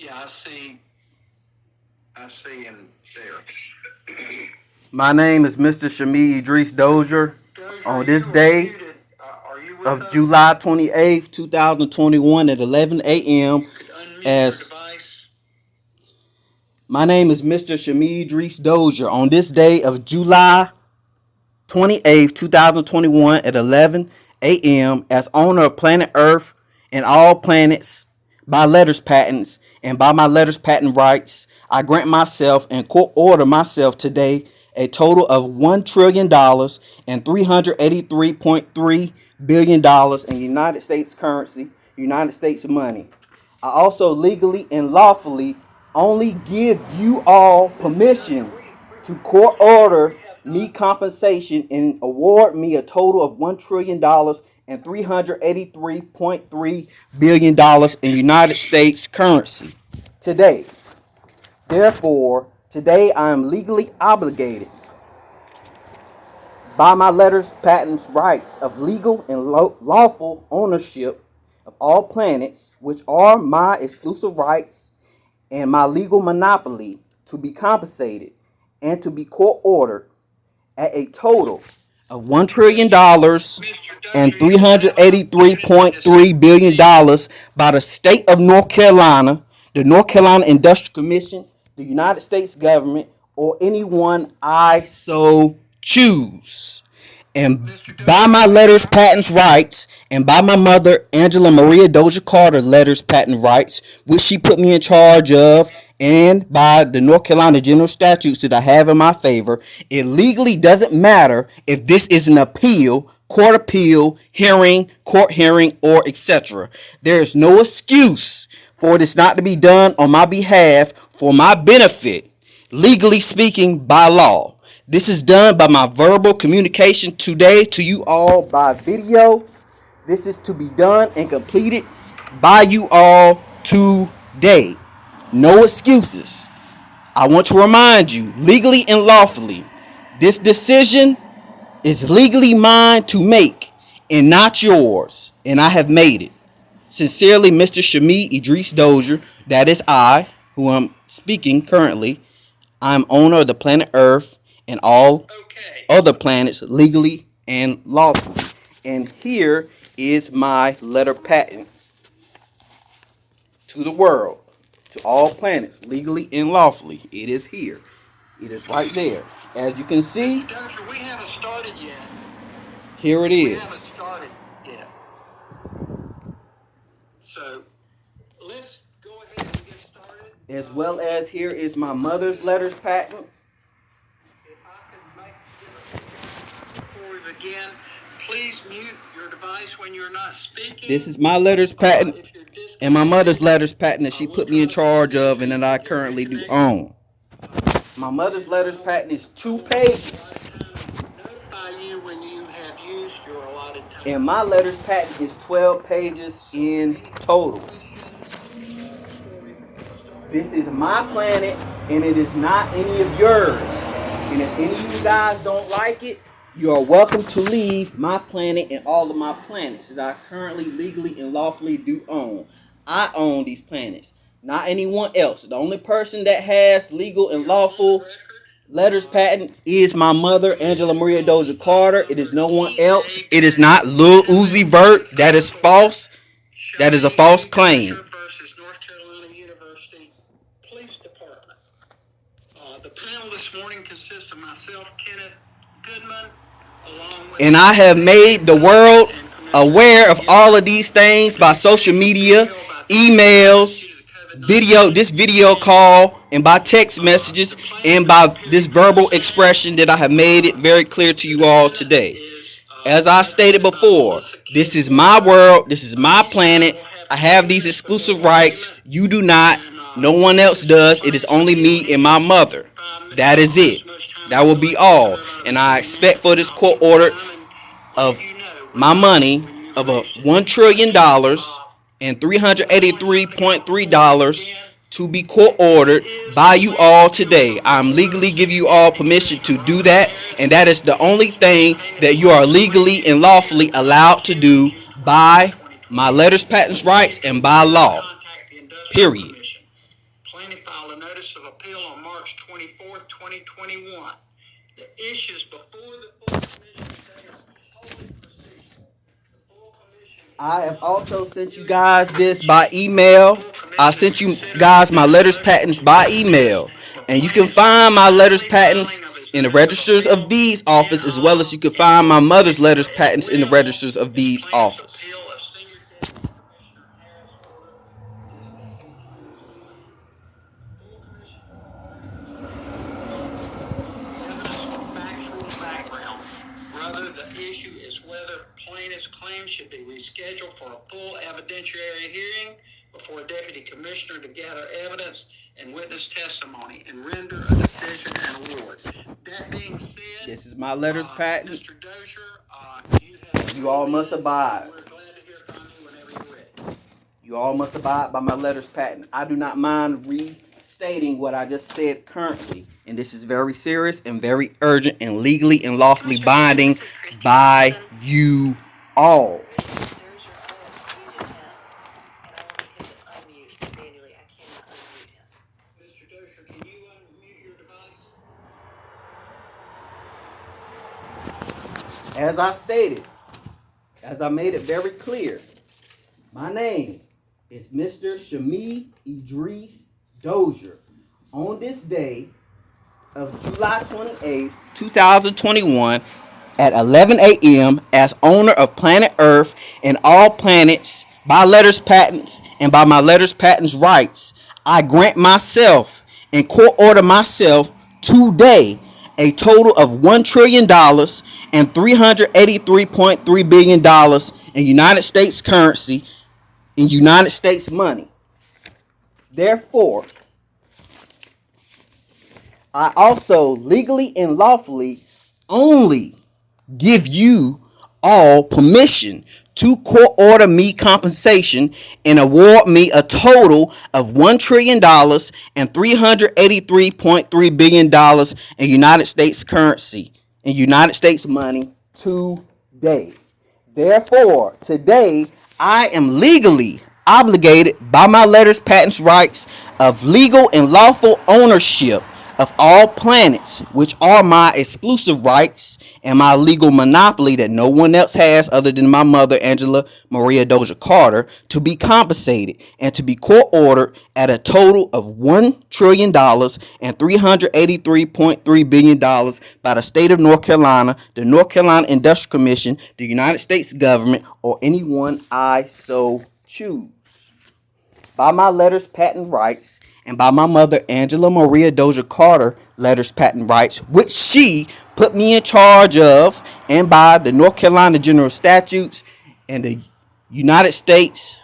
Yeah, I see him there. My name is Mr. Shamee Dozier. On this day of July 28th, 2021 at 11 a.m. as my name is Mr. Shamee Dozier. On this day of July 28th, 2021 at 11 a.m. as owner of Planet Earth and all planets by letters patents and by my letters patent rights, I grant myself and court order myself today a total of $1 trillion and $383.3 billion in United States currency, United States money. I also legally and lawfully only give you all permission to court order me compensation and award me a total of $1 trillion and $383.3 billion in United States currency today. Therefore, today I am legally obligated by my letters, patents, rights of legal and lawful ownership of all planets, which are my exclusive rights and my legal monopoly, to be compensated and to be court ordered at a total of $1 trillion and $383.3 billion by the state of North Carolina, the North Carolina Industrial Commission, the United States government, or anyone I so choose. And by my letters, patents, rights, and by my mother, Angela Maria Dozier Carter, letters, patent rights, which she put me in charge of, and by the North Carolina general statutes that I have in my favor, it legally doesn't matter if this is an appeal, court appeal, hearing, court hearing, or etc. There is no excuse for this not to be done on my behalf for my benefit, legally speaking, by law. This is done by my verbal communication today to you all by video. This is to be done and completed by you all today. No excuses. I want to remind you, legally and lawfully, this decision is legally mine to make and not yours. And I have made it. Sincerely, Mr. Shamee Dozier, that is I, who am speaking currently. I'm owner of the planet Earth and all other planets legally and lawfully. And here is my letter patent to the world, to all planets, legally and lawfully. It is here. It is right there. As you can see, Dozier, we haven't started yet. here it We haven't is. started yet. So let's go ahead and get started. As well as here is my mother's letters patent. If I could make before we begin, please mute your device when you're not speaking. This is my letters patent and my mother's letters patent that she put me in charge of and that I currently do own. My mother's letters patent is 2 pages. Notify you when you have used your allotted time. And my letters patent is 12 pages in total. This is my planet and it is not any of yours. And if any of you guys don't like it, you are welcome to leave my planet and all of my planets that I currently legally and lawfully do own. I own these planets, not anyone else. The only person that has legal and lawful letters patent is my mother, Angela Maria Dozier Carter. It is no one else. It is not Lil Uzi Vert. That is false. That is a false claim. Versus North Carolina University Police Department. The panel this morning consists of myself, Kenneth Goodman, along with And I have made the world aware of all of these things by social media, emails, this video call, and by text messages, and by this verbal expression that I have made it very clear to you all today. As I stated before, this is my world, this is my planet. I have these exclusive rights. You do not. No one else does. It is only me and my mother. That is it. That will be all. And I expect for this court order of my money of $1 trillion and $383.3 to be court ordered by you all today. I'm legally giving you all permission to do that, and that is the only thing that you are legally and lawfully allowed to do by my letters, patents, rights, and by law. Period. 24th, 2021. The issues before the full commission today are wholly procedural. The full commission I have also sent you guys this by email. I sent you guys my letters patents by email. And you can find my letters patents in the registers of these office, as well as you can find my mother's letters patents in the registers of these office. Rather, the issue is whether plaintiff's claim should be rescheduled for a full evidentiary hearing before a deputy commissioner to gather evidence and witness testimony and render a decision and award. That being said, This is my letters patent. Mr. Dozier, You all must abide. we're glad to hear from you whenever you're ready. You all must abide by my letters patent. I do not mind restating what I just said currently. And this is very serious and very urgent and legally and lawfully binding by you all. Mr. Dozier, can you unmute your device? As I stated, as I made it very clear, my name is Mr. Shamee Dozier. On this day of July 28, 2021, at 11 a.m., as owner of Planet Earth and all planets, by letters patents and by my letters patents rights, I grant myself and court order myself today a total of $1 trillion and $383.3 billion in United States currency, in United States money. Therefore, I also legally and lawfully only give you all permission to court order me compensation and award me a total of $1 trillion and $383.3 billion in United States currency, in United States money today. Therefore, today I am legally obligated by my letters patents rights of legal and lawful ownership of all planets, which are my exclusive rights and my legal monopoly that no one else has other than my mother, Angela Maria Dozier Carter, to be compensated and to be court ordered at a total of $1 trillion and $383.3 billion by the state of North Carolina, the North Carolina Industrial Commission, the United States government, or anyone I so choose. By my letters patent rights, and by my mother, Angela Maria Dozier Carter, letters patent rights, which she put me in charge of, and by the North Carolina General Statutes and the United States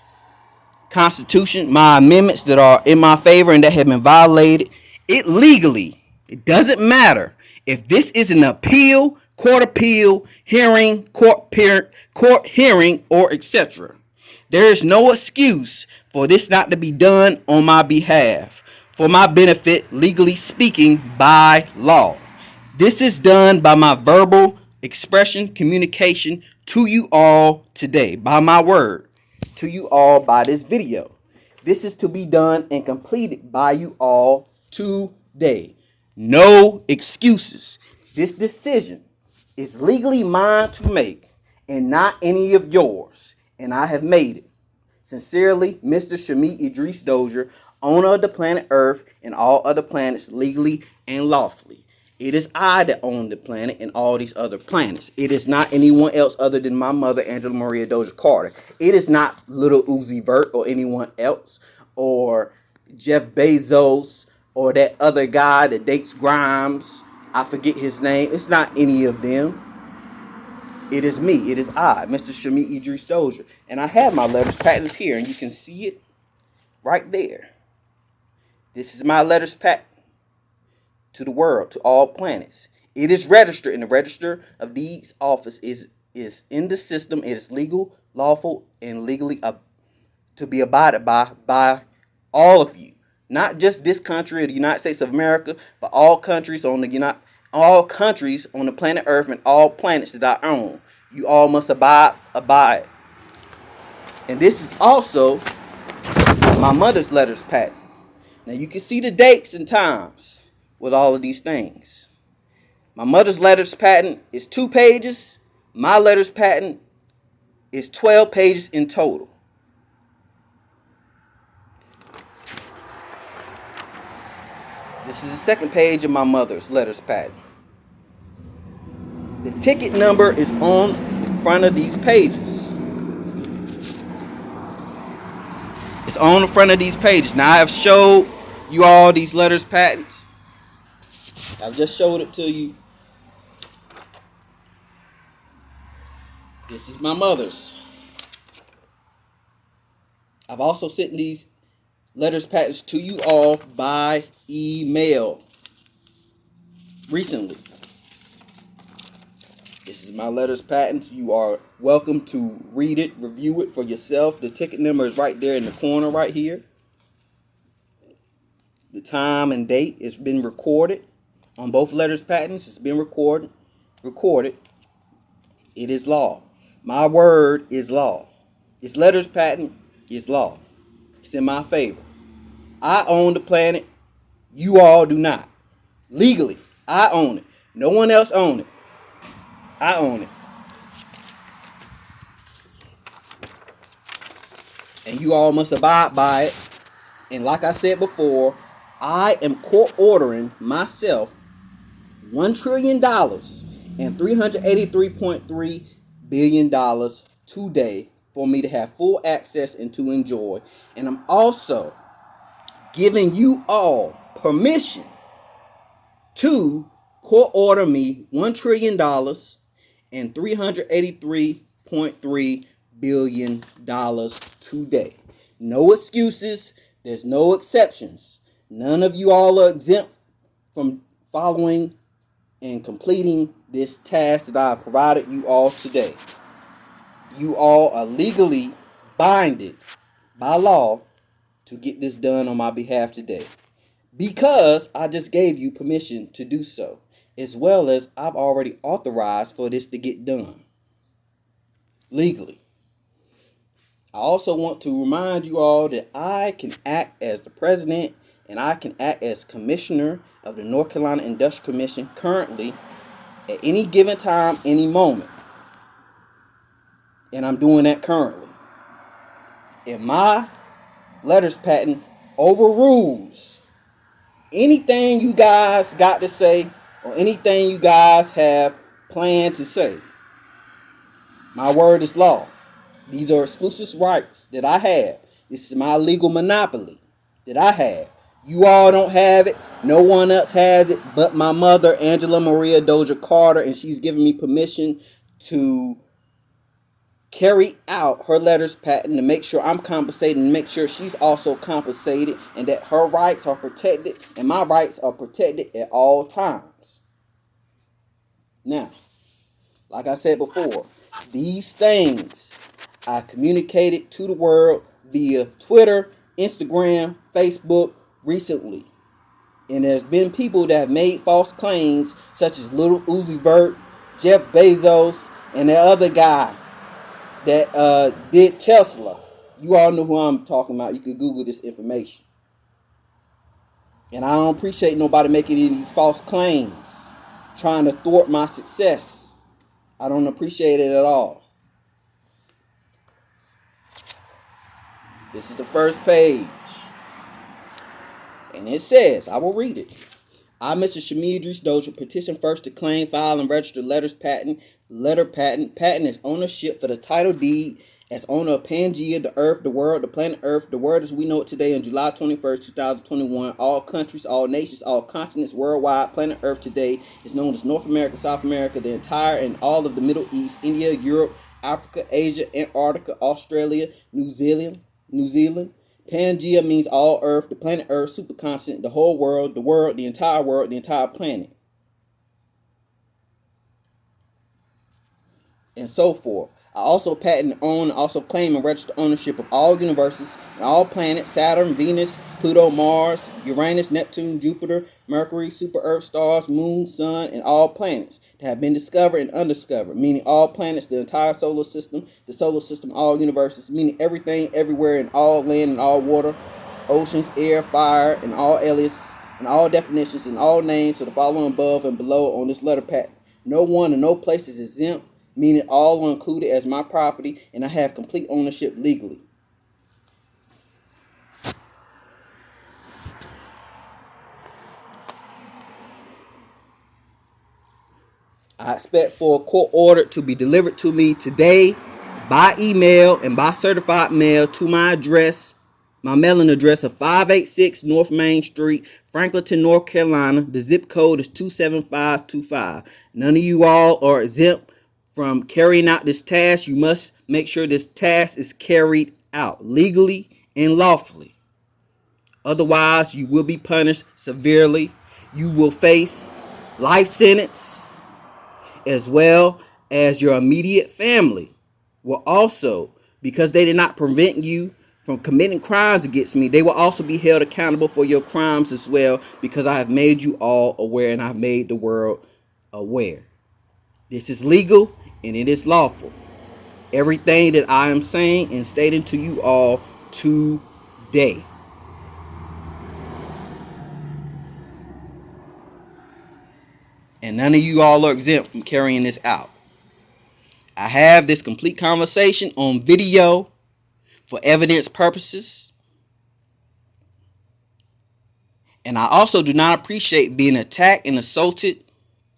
Constitution, my amendments that are in my favor and that have been violated, it doesn't matter if this is an appeal, court hearing, court hearing, or etc. There is no excuse for this not to be done on my behalf, for my benefit, legally speaking, by law. This is done by my verbal expression, communication to you all today, by my word, to you all by this video. This is to be done and completed by you all today. No excuses. This decision is legally mine to make and not any of yours, and I have made it. Sincerely, Mr. Shamee Dozier, owner of the planet Earth and all other planets, legally and lawfully. It is I that own the planet and all these other planets. It is not anyone else other than my mother, Angela Maria Dozier Carter. It is not Lil Uzi Vert or anyone else, or Jeff Bezos, or that other guy that dates Grimes. I forget his name. It's not any of them. It is me. It is I, Mr. Shamee Dozier. And I have my letters patents here, and you can see it right there. This is my letters patent to the world, to all planets. It is registered in the register of these office is in the system. It is legal, lawful, and legally to be abided by all of you. Not just this country, the United States of America, but all countries on the planet Earth and all planets that I own. You all must abide. And this is also my mother's letters patent. Now you can see the dates and times. with all of these things. My mother's letters patent is 2 pages. My letters patent is 12 pages in total. This is the second page of my mother's letters patent. The ticket number is on the front of these pages. It's on the front of these pages. Now I have showed you all these letters patents. I've just showed it to you. This is my mother's. I've also sent these letters patents to you all by email recently. This is my letters patents. You are welcome to read it, review it for yourself. The ticket number is right there in the corner right here. The time and date has been recorded on both letters patents. It's been recorded. It is law. My word is law. This letters patent is law. It's in my favor. I own the planet. You all do not. Legally, I own it. No one else owns it. I own it. And you all must abide by it. And like I said before, I am court ordering myself $1 trillion and $383.3 billion today for me to have full access and to enjoy. And I'm also giving you all permission to court order me $1 trillion and $383.3 billion today. No excuses. There's no exceptions. None of you all are exempt from following and completing this task that I have provided you all today. You all are legally binded by law to get this done on my behalf today, because I just gave you permission to do so, as well as I've already authorized for this to get done legally. I also want to remind you all that I can act as the president and I can act as commissioner of the North Carolina Industrial Commission currently at any given time, any moment. And I'm doing that currently. And my letters patent overrules anything you guys got to say or anything you guys have planned to say. My word is law. These are exclusive rights that I have. This is my legal monopoly that I have. You all don't have it. No one else has it but my mother, Angela Maria Dozier Carter, and she's given me permission to carry out her letters patent to make sure I'm compensated and make sure she's also compensated and that her rights are protected and my rights are protected at all times. Now, like I said before, these things I communicated to the world via Twitter, Instagram, Facebook recently. And there's been people that have made false claims, such as Lil Uzi Vert, Jeff Bezos, and that other guy that did Tesla. You all know who I'm talking about. You can Google this information. And I don't appreciate nobody making any of these false claims, trying to thwart my success. I don't appreciate it at all. This is the first page. And it says, I will read it. I, Mr. Shamee Dozier, petition first to claim, file, and register letters patent. Letter patent. Patent is ownership for the title deed as owner of Pangea, the earth, the world, the planet earth, the world as we know it today on July 21st, 2021. All countries, all nations, all continents worldwide. Planet earth today is known as North America, South America, the entire and all of the Middle East, India, Europe, Africa, Asia, Antarctica, Australia, New Zealand. Pangea means all earth, the planet earth, supercontinent, the whole world, the entire planet. And so forth. I also patent, own, also claim and register ownership of all universes and all planets: Saturn, Venus, Pluto, Mars, Uranus, Neptune, Jupiter, Mercury, super Earth, stars, moon, sun, and all planets that have been discovered and undiscovered, meaning all planets, the entire solar system, the solar system, all universes, meaning everything, everywhere, in all land and all water, oceans, air, fire, and all aliens, and all definitions and all names for the following above and below on this letter pack. No one or no place is exempt, meaning all are included as my property, and I have complete ownership legally. I expect for a court order to be delivered to me today by email and by certified mail to my address, my mailing address of 586 North Main Street, Franklinton, North Carolina. The zip code is 27525. None of you all are exempt from carrying out this task. You must make sure this task is carried out legally and lawfully. Otherwise, you will be punished severely. You will face life sentence, as well as your immediate family will also, because they did not prevent you from committing crimes against me, they will also be held accountable for your crimes as well, because I have made you all aware and I've made the world aware. This is legal and it is lawful. Everything that I am saying and stating to you all today. And none of you all are exempt from carrying this out. I have this complete conversation on video for evidence purposes. And I also do not appreciate being attacked and assaulted,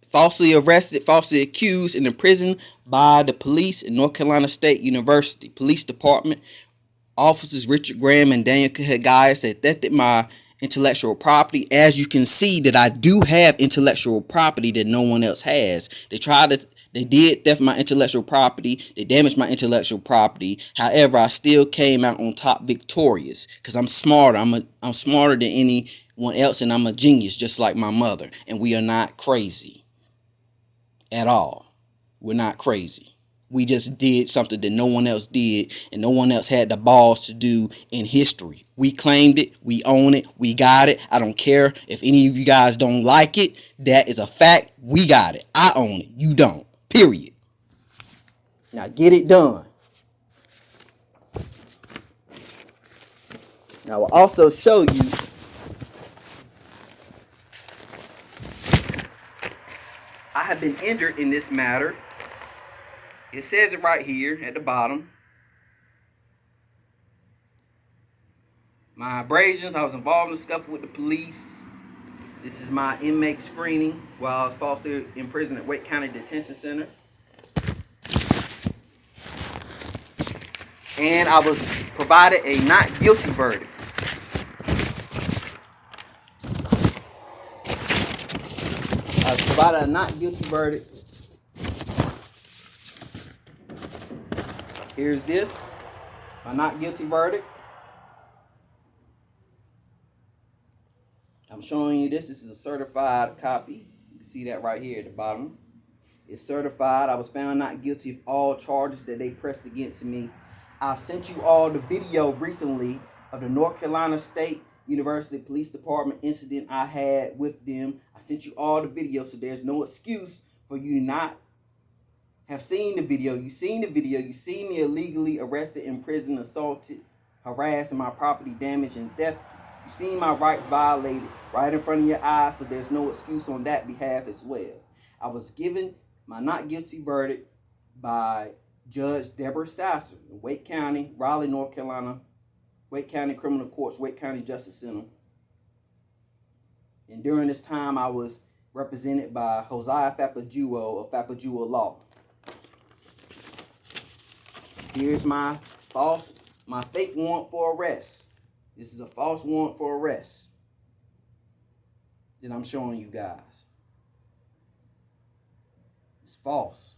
falsely arrested, falsely accused, and imprisoned by the police in North Carolina State University Police Department. Officers Richard Graham and Daniel Hagayas that thefted my intellectual property. As you can see, that I do have intellectual property that no one else has. They did theft my intellectual property. They damaged my intellectual property. However, I still came out on top victorious because I'm smarter. I'm smarter than anyone else, and I'm a genius just like my mother. And we are not crazy at all. We're not crazy. We just did something that no one else did and no one else had the balls to do in history. We claimed it. We own it. We got it. I don't care if any of you guys don't like it. That is a fact. We got it. I own it. You don't. Period. Now get it done. Now I will also show you I have been injured in this matter. It says it right here at the bottom. My abrasions, I was involved in stuff with the police. This is my inmate screening while I was falsely imprisoned at Wake County Detention Center. And I was provided a not guilty verdict. I was provided a not guilty verdict. Here's this, my not guilty verdict. I'm showing you this. This is a certified copy. You can see that right here at the bottom. It's certified. I was found not guilty of all charges that they pressed against me. I sent you all the video recently of the North Carolina State University Police Department incident I had with them. I sent you all the video, so there's no excuse for you not have seen the video. You seen the video. You seen me illegally arrested, imprisoned, assaulted, harassed, and my property damaged and theft. You seen my rights violated right in front of your eyes, so there's no excuse on that behalf as well. I was given my not guilty verdict by Judge Deborah Sasser in Wake County, Raleigh, North Carolina, Wake County Criminal Courts, Wake County Justice Center. And during this time, I was represented by Josiah Fapajuo of Fapajuo Law. Here's my fake warrant for arrest. This is a false warrant for arrest that I'm showing you guys. It's false.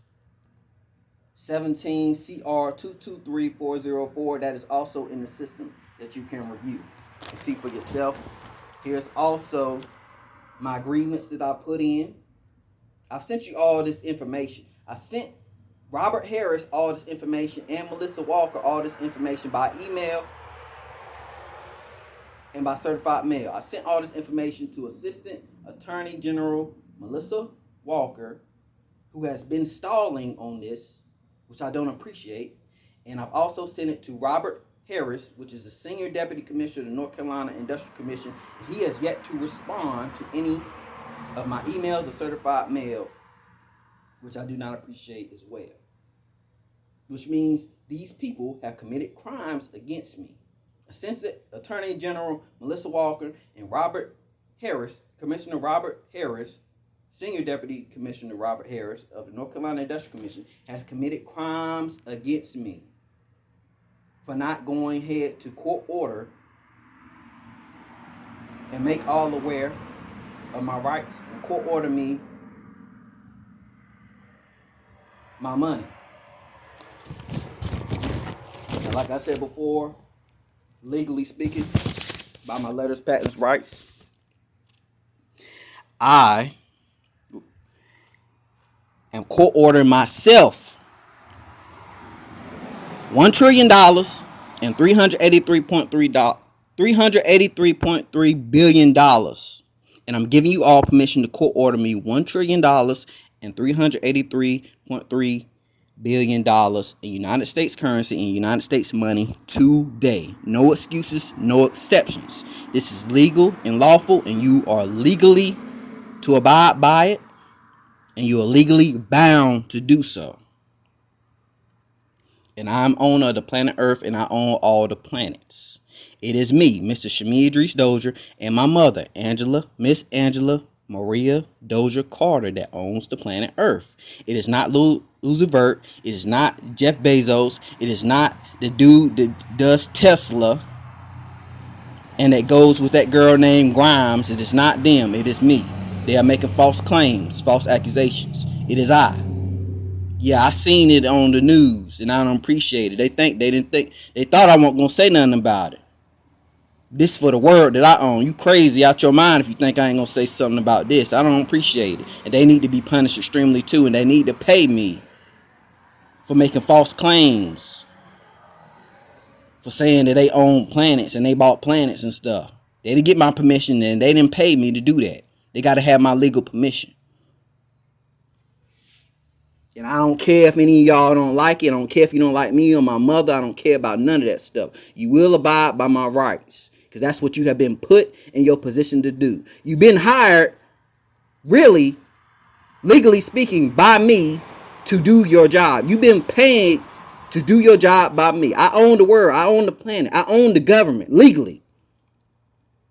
17 CR 223404. That is also in the system that you can review and see for yourself. Here's also my grievance that I put in. I've sent you all this information. I sent Robert Harris all this information and Melissa Walker all this information by email and by certified mail. I sent all this information to Assistant Attorney General Melissa Walker, who has been stalling on this, which I don't appreciate. And I've also sent it to Robert Harris, which is the Senior Deputy Commissioner of the North Carolina Industrial Commission. He has yet to respond to any of my emails or certified mail, which I do not appreciate as well. Which means these people have committed crimes against me. Assistant Attorney General Melissa Walker and Robert Harris, Commissioner Robert Harris, Senior Deputy Commissioner Robert Harris of the North Carolina Industrial Commission, has committed crimes against me for not going ahead to court order and make all aware of my rights and court order me my money. And like I said before, legally speaking, by my letters, patents, rights, I am court ordering myself $1 trillion and $383.3 billion. And I'm giving you all permission to court order me $1 trillion and $383.3 billion in United States currency and United States money today. No excuses, no exceptions. This is legal and lawful, and you are legally to abide by it, and you are legally bound to do so. And I'm owner of the planet Earth, and I own all the planets. It is me, Mr. Shamee Dozier, and my mother, Miss Angela Maria Dozier Carter, that owns the planet Earth. It is not Lil Uzi Vert. It is not Jeff Bezos. It is not the dude that does Tesla and that goes with that girl named Grimes. It is not them. It is me. They are making false claims, false accusations. It is I. Yeah, I seen it on the news, and I don't appreciate it. They thought I wasn't gonna say nothing about it. This for the word that I own. You crazy out your mind if you think I ain't gonna say something about this. I don't appreciate it, and they need to be punished extremely too, and they need to pay me for making false claims, for saying that they own planets and they bought planets and stuff. They didn't get my permission, and they didn't pay me to do that. They got to have my legal permission. And I don't care if any of y'all don't like it. I don't care if you don't like me or my mother. I don't care about none of that stuff. You will abide by my rights, because that's what you have been put in your position to do. You've been hired, really, legally speaking, by me to do your job. You've been paid to do your job by me. I own the world. I own the planet. I own the government, legally.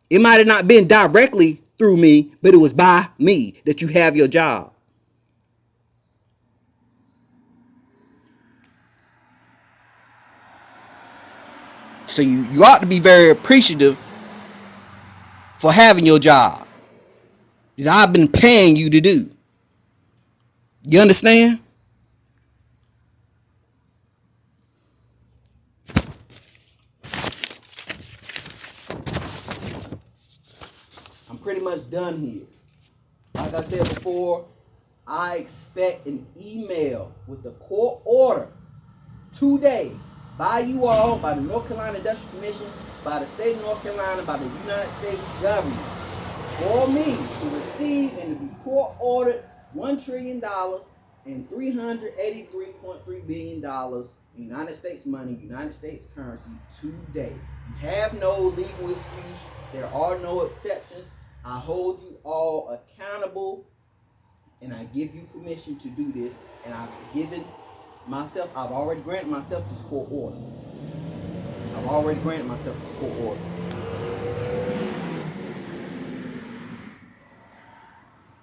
It might have not been directly through me, but it was by me that you have your job. So you ought to be very appreciative for having your job that I've been paying you to do. You understand? I'm pretty much done here. Like I said before, I expect an email with the court order today by you all, by the North Carolina Industrial Commission, by the state of North Carolina, by the United States government, for me to receive and to be court ordered $1 trillion and $383.3 billion United States money, United States currency today. You have no legal excuse. There are no exceptions. I hold you all accountable, and I give you permission to do this, and I've already granted myself this court order. I've already granted myself this court order.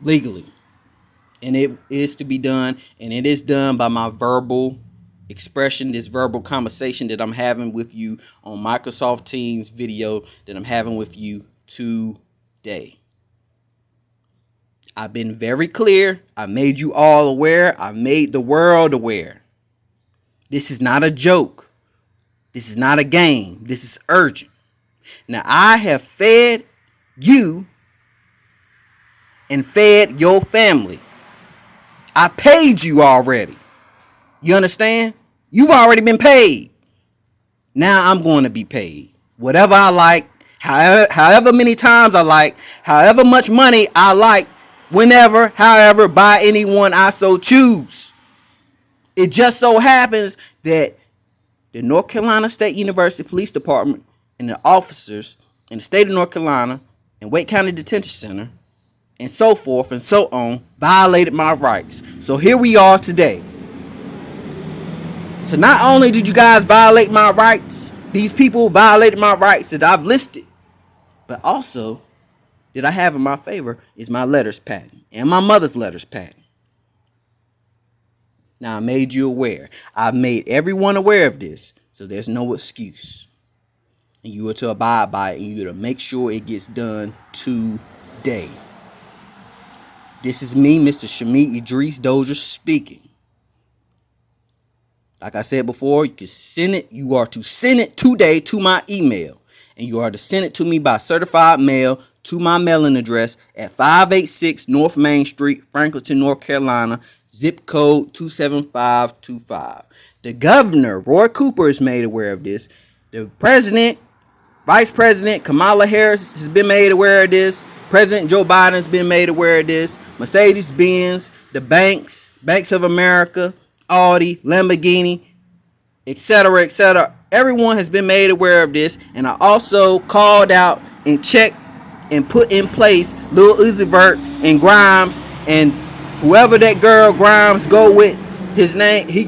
Legally. And it is to be done, and it is done by my verbal expression, this verbal conversation that I'm having with you on Microsoft Teams video that I'm having with you today. I've been very clear. I made you all aware. I made the world aware. This is not a joke. This is not a game. This is urgent. Now, I have fed you and fed your family. I paid you already. You understand? You've already been paid. Now I'm going to be paid. Whatever I like, however many times I like, however much money I like, whenever, however, by anyone I so choose. It just so happens that the North Carolina State University Police Department and the officers in the state of North Carolina and Wake County Detention Center and so forth and so on violated my rights. So here we are today. So not only did you guys violate my rights, these people violated my rights that I've listed, but also that I have in my favor is my letters patent and my mother's letters patent. Now I made you aware. I've made everyone aware of this, so there's no excuse. And you are to abide by it, and you are to make sure it gets done today. This is me, Mr. Shamee Dozier, speaking. Like I said before, you can send it. You are to send it today to my email, and you are to send it to me by certified mail to my mailing address at 586 North Main Street, Franklinton, North Carolina, zip code 27525. The governor, Roy Cooper, is made aware of this. The president, Vice President Kamala Harris has been made aware of this. President Joe Biden has been made aware of this. Mercedes-Benz, the banks, Banks of America, Audi, Lamborghini, etc., etc. Everyone has been made aware of this. And I also called out and checked and put in place Lil Uzi Vert and Grimes and whoever that girl Grimes go with. His name, he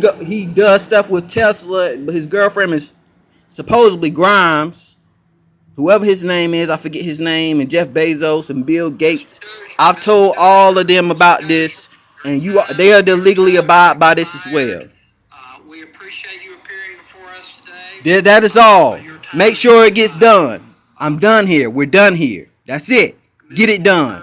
does stuff with Tesla, but his girlfriend is supposedly Grimes. Whoever his name is, I forget his name, and Jeff Bezos and Bill Gates. I've told all of them about this, and they are to legally abide by this as well. We appreciate you appearing before us today. That is all. Make sure it gets done. I'm done here. We're done here. That's it. Get it done.